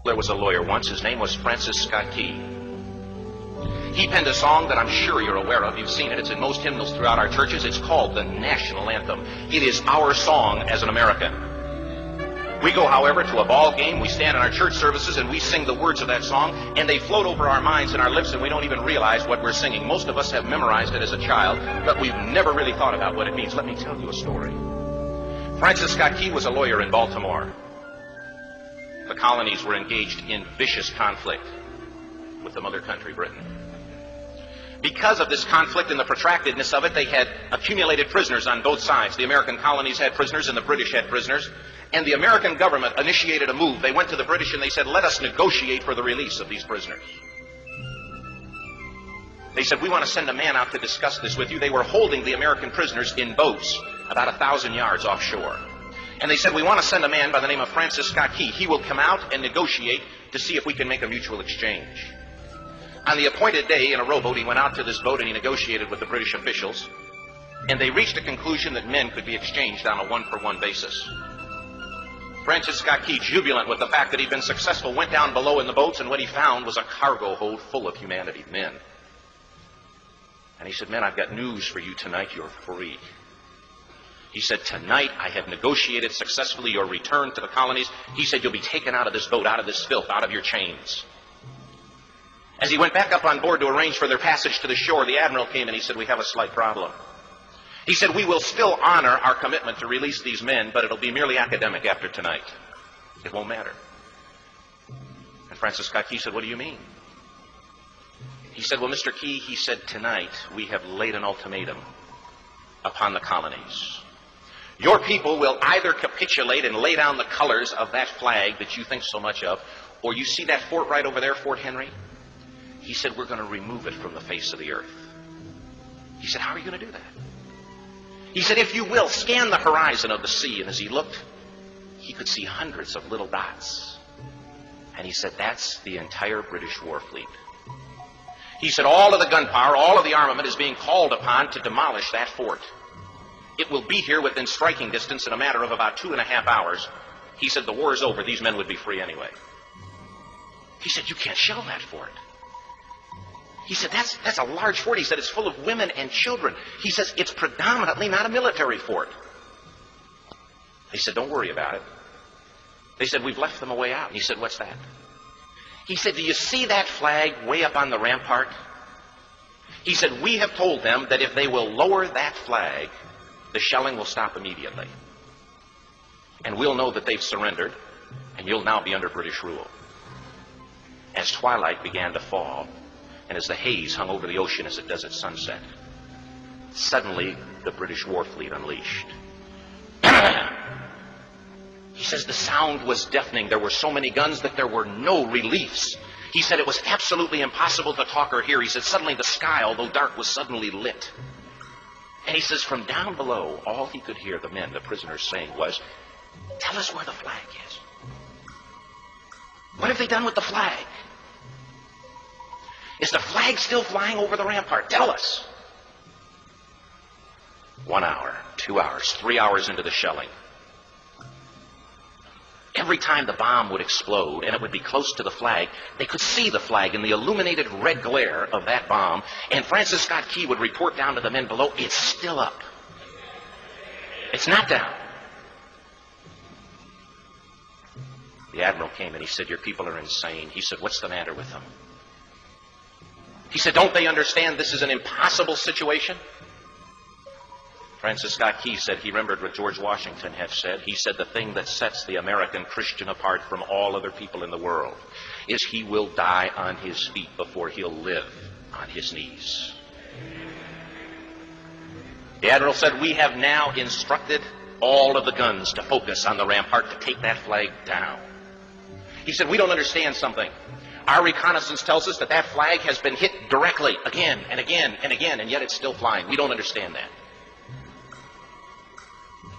There was a lawyer once. His name was Francis Scott Key. He penned a song that I'm sure you're aware of. You've seen it. It's in most hymnals throughout our churches. It's called the National Anthem. It is our song as an American. We go, however, to a ball game. We stand in our church services and we sing the words of that song, and they float over our minds and our lips, and we don't even realize what we're singing. Most of us have memorized it as a child, but we've never really thought about what it means. Let me tell you a story. Francis Scott Key was a lawyer in Baltimore. The colonies were engaged in vicious conflict with the mother country, Britain. Because of this conflict and the protractedness of it, they had accumulated prisoners on both sides. The American colonies had prisoners and the British had prisoners. And the American government initiated a move. They went to the British and they said, let us negotiate for the release of these prisoners. They said, we want to send a man out to discuss this with you. They were holding the American prisoners in boats about 1,000 yards offshore. And they said, we want to send a man by the name of Francis Scott Key. He will come out and negotiate to see if we can make a mutual exchange. On the appointed day, in a rowboat, he went out to this boat and he negotiated with the British officials. And they reached a conclusion that men could be exchanged on a one-for-one basis. Francis Scott Key, jubilant with the fact that he'd been successful, went down below in the boats, and what he found was a cargo hold full of humanity, men. And he said, men, I've got news for you tonight. You're free. He said, tonight I have negotiated successfully your return to the colonies. He said, you'll be taken out of this boat, out of this filth, out of your chains. As he went back up on board to arrange for their passage to the shore, the admiral came and he said, we have a slight problem. He said, we will still honor our commitment to release these men, but it'll be merely academic after tonight. It won't matter. And Francis Scott Key said, what do you mean? He said, well, Mr. Key, he said, tonight we have laid an ultimatum upon the colonies. Your people will either capitulate and lay down the colors of that flag that you think so much of, or you see that fort right over there, Fort Henry? He said, we're going to remove it from the face of the earth. He said, how are you going to do that? He said, if you will, scan the horizon of the sea. And as he looked, he could see hundreds of little dots. And he said, that's the entire British war fleet. He said, all of the gunpowder, all of the armament is being called upon to demolish that fort. It will be here within striking distance in a matter of about 2.5 hours. He said, the war is over. These men would be free anyway. He said, you can't shell that fort. He said, that's a large fort. He said, it's full of women and children. He says, it's predominantly not a military fort. He said, don't worry about it. They said, we've left them a way out. And he said, what's that? He said, do you see that flag way up on the rampart? He said, we have told them that if they will lower that flag, the shelling will stop immediately. And we'll know that they've surrendered, and you'll now be under British rule. As twilight began to fall, and as the haze hung over the ocean as it does at sunset, suddenly the British war fleet unleashed. He says the sound was deafening. There were so many guns that there were no reliefs. He said it was absolutely impossible to talk or hear. He said suddenly the sky, although dark, was suddenly lit. And he says from down below, all he could hear the men, the prisoners, saying was, tell us where the flag is. What have they done with the flag? Is the flag still flying over the rampart? Tell us. 1 hour, 2 hours, 3 hours into the shelling. Every time the bomb would explode and it would be close to the flag, they could see the flag in the illuminated red glare of that bomb, and Francis Scott Key would report down to the men below, it's still up. It's not down. The admiral came and he said, your people are insane. He said, what's the matter with them? He said, don't they understand this is an impossible situation? Francis Scott Key said he remembered what George Washington had said. He said the thing that sets the American Christian apart from all other people in the world is he will die on his feet before he'll live on his knees. The admiral said, we have now instructed all of the guns to focus on the rampart to take that flag down. He said, we don't understand something. Our reconnaissance tells us that that flag has been hit directly again and again and again, and yet it's still flying. We don't understand that.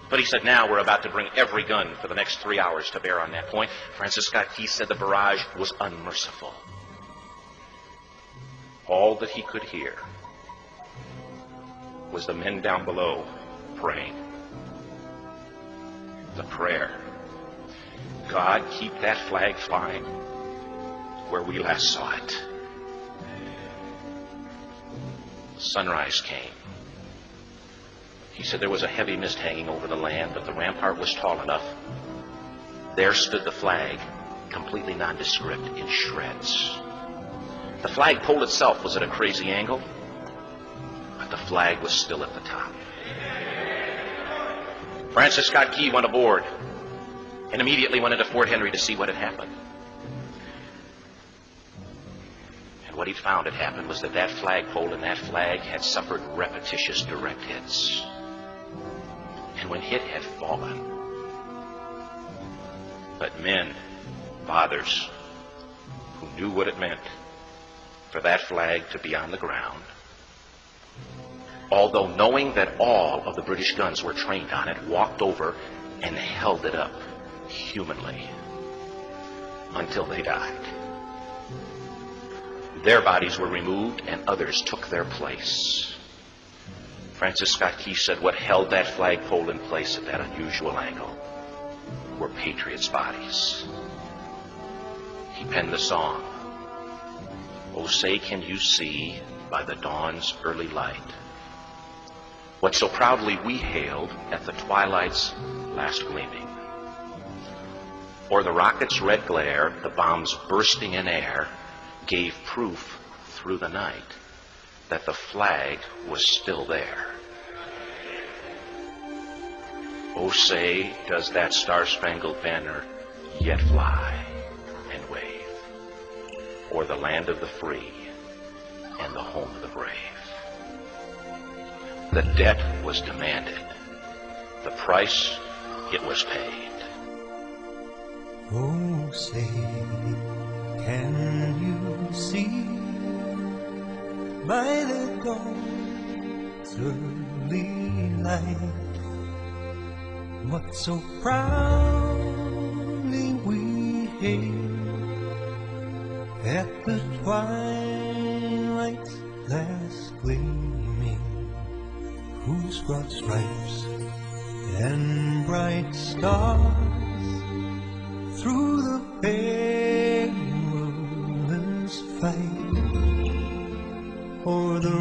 But he said, now we're about to bring every gun for the next 3 hours to bear on that point. Francis Scott Key said the barrage was unmerciful. All that he could hear was the men down below praying. The prayer. God, keep that flag flying where we last saw it. Sunrise came. He said there was a heavy mist hanging over the land, but the rampart was tall enough. There stood the flag, completely nondescript, in shreds. The flagpole itself was at a crazy angle, but the flag was still at the top. Francis Scott Key went aboard and immediately went into Fort Henry to see what had happened. And what he found had happened was that flagpole and that flag had suffered repetitious direct hits. And when it had fallen, but men, fathers, who knew what it meant for that flag to be on the ground, although knowing that all of the British guns were trained on it, walked over and held it up humanly until they died. Their bodies were removed and others took their place. Francis Scott Key said what held that flagpole in place at that unusual angle were patriots' bodies. He penned the song, "Oh, say can you see by the dawn's early light what so proudly we hailed at the twilight's last gleaming. O'er the rocket's red glare, the bombs bursting in air, gave proof through the night that the flag was still there. Oh, say, does that star-spangled banner yet fly and wave o'er the land of the free and the home of the brave?" The debt was demanded. The price, it was paid. Oh, say, can you see by the dawn's early light what so proudly we hailed at the twilight's last gleaming, whose broad stripes and bright stars through the perilous fight o'er the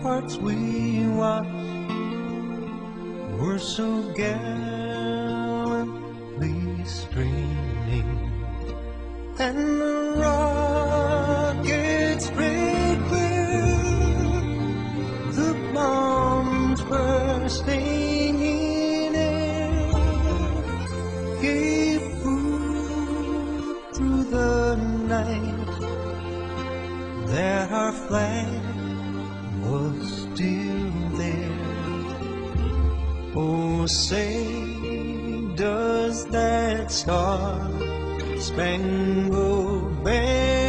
ramparts we watched were so gallantly streaming, and the rockets spread clear, the bombs bursting in air gave proof through the night that our flag was still there. Oh, say, does that star-spangled banner